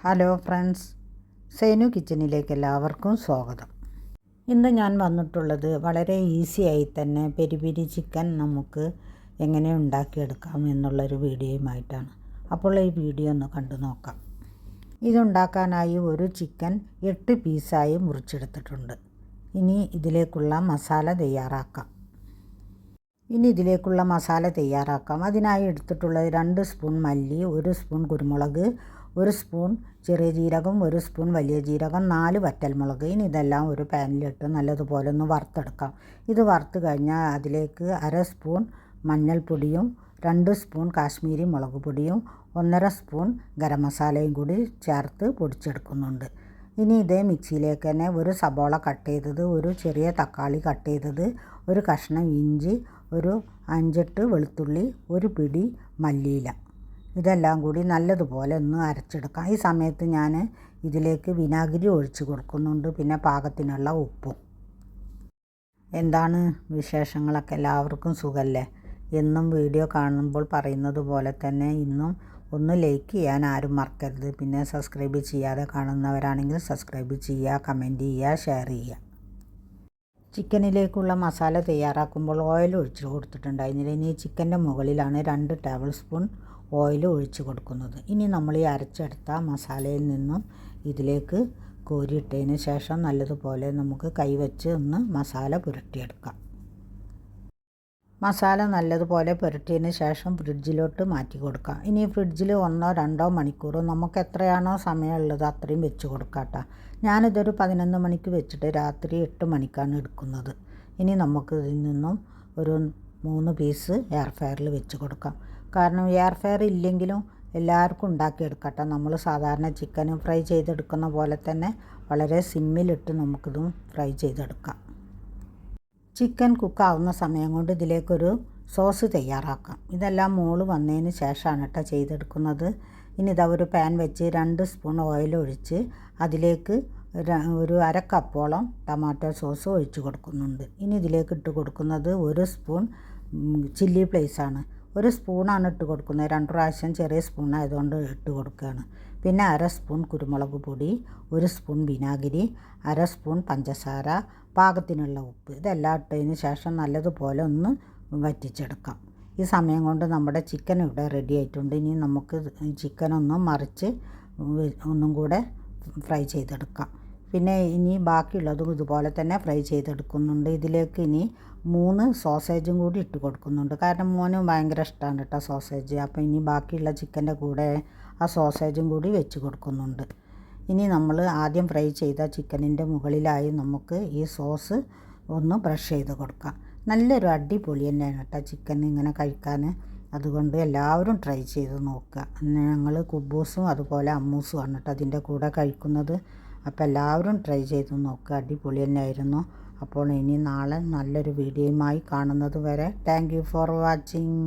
Hello friends, സേനു കിച്ചണിലേക്ക് എല്ലാവർക്കും സ്വാഗതം. ഇന്ന് ഞാൻ വന്നിട്ടുള്ളത് വളരെ ഈസിയായി തന്നെ പെരി പെരി ചിക്കൻ നമുക്ക് എങ്ങനെ ഉണ്ടാക്കിയെടുക്കാം എന്നുള്ളൊരു വീഡിയോയുമായിട്ടാണ്. അപ്പോൾ ഈ വീഡിയോ ഒന്ന് കണ്ടു നോക്കാം. ഇതുണ്ടാക്കാനായി ഒരു ചിക്കൻ 8 പീസായി മുറിച്ചെടുത്തിട്ടുണ്ട്. ഇനി ഇതിലേക്കുള്ള മസാല തയ്യാറാക്കാം. അതിനായി എടുത്തിട്ടുള്ളത് 2 സ്പൂൺ മല്ലി, 1 സ്പൂൺ കുരുമുളക്, 1 സ്പൂൺ ചെറിയ ജീരകം, 1 സ്പൂൺ വലിയ ജീരകം, 4 വറ്റൽമുളക്. ഇനി ഇതെല്ലാം ഒരു പാനിലിട്ട് നല്ലതുപോലെ ഒന്ന് വറുത്തെടുക്കാം. ഇത് വറുത്ത് കഴിഞ്ഞാൽ അതിലേക്ക് 1/2 സ്പൂൺ മഞ്ഞൾപ്പൊടിയും 2 സ്പൂൺ കാശ്മീരി മുളക് പൊടിയും 1/2 സ്പൂൺ ഗരം മസാലയും കൂടി ചേർത്ത് പൊടിച്ചെടുക്കുന്നുണ്ട്. ഇനി ഇതേ മിക്സിയിലേക്ക് തന്നെ ഒരു സബോള കട്ട് ചെയ്തത്, ഒരു ചെറിയ തക്കാളി കട്ട് ചെയ്തത്, ഒരു കഷ്ണം ഇഞ്ചി, ഒരു 5-8 വെളുത്തുള്ളി, ഒരു പിടി മല്ലിയില, ഇതെല്ലാം കൂടി നല്ലതുപോലെ ഒന്ന് അരച്ചെടുക്കാം. ഈ സമയത്ത് ഞാൻ ഇതിലേക്ക് വിനാഗിരി ഒഴിച്ച് കൊടുക്കുന്നുണ്ട്, പിന്നെ പാകത്തിനുള്ള ഉപ്പും. എന്താണ് വിശേഷങ്ങളൊക്കെ? എല്ലാവർക്കും സുഖമല്ലേ? എന്നും വീഡിയോ കാണുമ്പോൾ പറയുന്നത് പോലെ തന്നെ ഇന്നും ഒന്ന് ലൈക്ക് ചെയ്യാൻ ആരും മറക്കരുത്. പിന്നെ സബ്സ്ക്രൈബ് ചെയ്യാതെ കാണുന്നവരാണെങ്കിൽ സബ്സ്ക്രൈബ് ചെയ്യുക, കമൻറ്റ് ചെയ്യുക, ഷെയർ ചെയ്യുക. ചിക്കനിലേക്കുള്ള മസാല തയ്യാറാക്കുമ്പോൾ ഓയിൽ ഒഴിച്ച് കൊടുത്തിട്ടുണ്ടായിരുന്നില്ല. ഇനി ചിക്കൻ്റെ മുകളിലാണ് 2 ടേബിൾ സ്പൂൺ ഓയിൽ ഒഴിച്ച് കൊടുക്കുന്നത്. ഇനി നമ്മൾ ഈ അരച്ചെടുത്ത മസാലയിൽ നിന്നും ഇതിലേക്ക് കോരിയിട്ടതിന് ശേഷം നല്ലതുപോലെ നമുക്ക് കൈവച്ച് ഒന്ന് മസാല പുരട്ടിയെടുക്കാം. മസാല നല്ലതുപോലെ പുരട്ടിയതിന് ശേഷം ഫ്രിഡ്ജിലോട്ട് മാറ്റി കൊടുക്കാം. ഇനി ഫ്രിഡ്ജിൽ 1-2 മണിക്കൂർ നമുക്ക് എത്രയാണോ സമയമുള്ളത് അത്രയും വെച്ച് കൊടുക്കാം കേട്ടോ. ഞാനിതൊരു 11 മണിക്ക് വെച്ചിട്ട് രാത്രി 8 മണിക്കാണ് എടുക്കുന്നത്. ഇനി നമുക്ക് ഇതിൽ നിന്നും ഒരു 3 പീസ് എയർ ഫ്രയറിൽ വെച്ച് കൊടുക്കാം. കാരണം എയർ ഫ്രയർ ഇല്ലെങ്കിലും എല്ലാവർക്കും ഉണ്ടാക്കിയെടുക്കട്ടെ. നമ്മൾ സാധാരണ ചിക്കൻ ഫ്രൈ ചെയ്തെടുക്കുന്ന പോലെ തന്നെ വളരെ സിമ്മിലിട്ട് നമുക്കിതും ഫ്രൈ ചെയ്തെടുക്കാം. ചിക്കൻ കുക്കാവുന്ന സമയം കൊണ്ട് ഇതിലേക്കൊരു സോസ് തയ്യാറാക്കാം. ഇതെല്ലാം മോള് വന്നതിന് ശേഷമാണ് കേട്ടോ ചെയ്തെടുക്കുന്നത്. ഇനി ഇതാ ഒരു പാൻ വെച്ച് 2 സ്പൂൺ ഓയിൽ ഒഴിച്ച് അതിലേക്ക് ഒരു 1/2 കപ്പോളം ടൊമാറ്റോ സോസ് ഒഴിച്ച് കൊടുക്കുന്നുണ്ട്. ഇനി ഇതിലേക്ക് ഇട്ട് കൊടുക്കുന്നത് 1 സ്പൂൺ ചില്ലി ഫ്ലേക്സാണ്. 1 സ്പൂണാണ് ഇട്ട് കൊടുക്കുന്നത്. 2 പ്രാവശ്യം ചെറിയ സ്പൂൺ ആയതുകൊണ്ട് ഇട്ട് കൊടുക്കുകയാണ്. പിന്നെ 1/2 സ്പൂൺ കുരുമുളക് പൊടി, 1 സ്പൂൺ വിനാഗിരി, 1/2 സ്പൂൺ പഞ്ചസാര, പാകത്തിനുള്ള ഉപ്പ്. ഇതെല്ലാം ഇട്ടതിന് ശേഷം നല്ലതുപോലെ ഒന്ന് വറ്റിച്ചെടുക്കാം. ഈ സമയം കൊണ്ട് നമ്മുടെ ചിക്കൻ ഇവിടെ റെഡി ആയിട്ടുണ്ട്. ഇനി നമുക്ക് ചിക്കനൊന്ന് മറിച്ച് ഒന്നും കൂടെ ഫ്രൈ ചെയ്തെടുക്കാം. പിന്നെ ഇനി ബാക്കിയുള്ളതും ഇതുപോലെ തന്നെ ഫ്രൈ ചെയ്തെടുക്കുന്നുണ്ട്. ഇതിലേക്ക് ഇനി 3 സോസേജും കൂടി ഇട്ട് കൊടുക്കുന്നുണ്ട്. കാരണം മോന് ഭയങ്കര ഇഷ്ടമാണ് കേട്ടോ സോസേജ്. അപ്പോൾ ഇനി ബാക്കിയുള്ള ചിക്കൻ്റെ കൂടെ ആ സോസേജും കൂടി വെച്ച് കൊടുക്കുന്നുണ്ട്. ഇനി നമ്മൾ ആദ്യം ഫ്രൈ ചെയ്ത ചിക്കനിൻ്റെ മുകളിലായി നമുക്ക് ഈ സോസ് ഒന്ന് ബ്രഷ് ചെയ്ത് കൊടുക്കാം. നല്ലൊരു അടിപൊളി തന്നെയാണ് കേട്ടോ ചിക്കൻ ഇങ്ങനെ കഴിക്കാൻ. അതുകൊണ്ട് എല്ലാവരും ട്രൈ ചെയ്ത് നോക്കുക. ഞങ്ങൾ കുബൂസും അതുപോലെ അമ്മൂസും ആണ് കേട്ടോ അതിൻ്റെ കൂടെ കഴിക്കുന്നത്. അപ്പോൾ എല്ലാവരും ട്രൈ ചെയ്ത് നോക്കുക. അടിപൊളി തന്നെയായിരുന്നു. അപ്പോൾ ഇനി നാളെ നല്ലൊരു വീഡിയോയുമായി കാണുന്നത് വരെ താങ്ക് യു ഫോർ വാച്ചിങ്.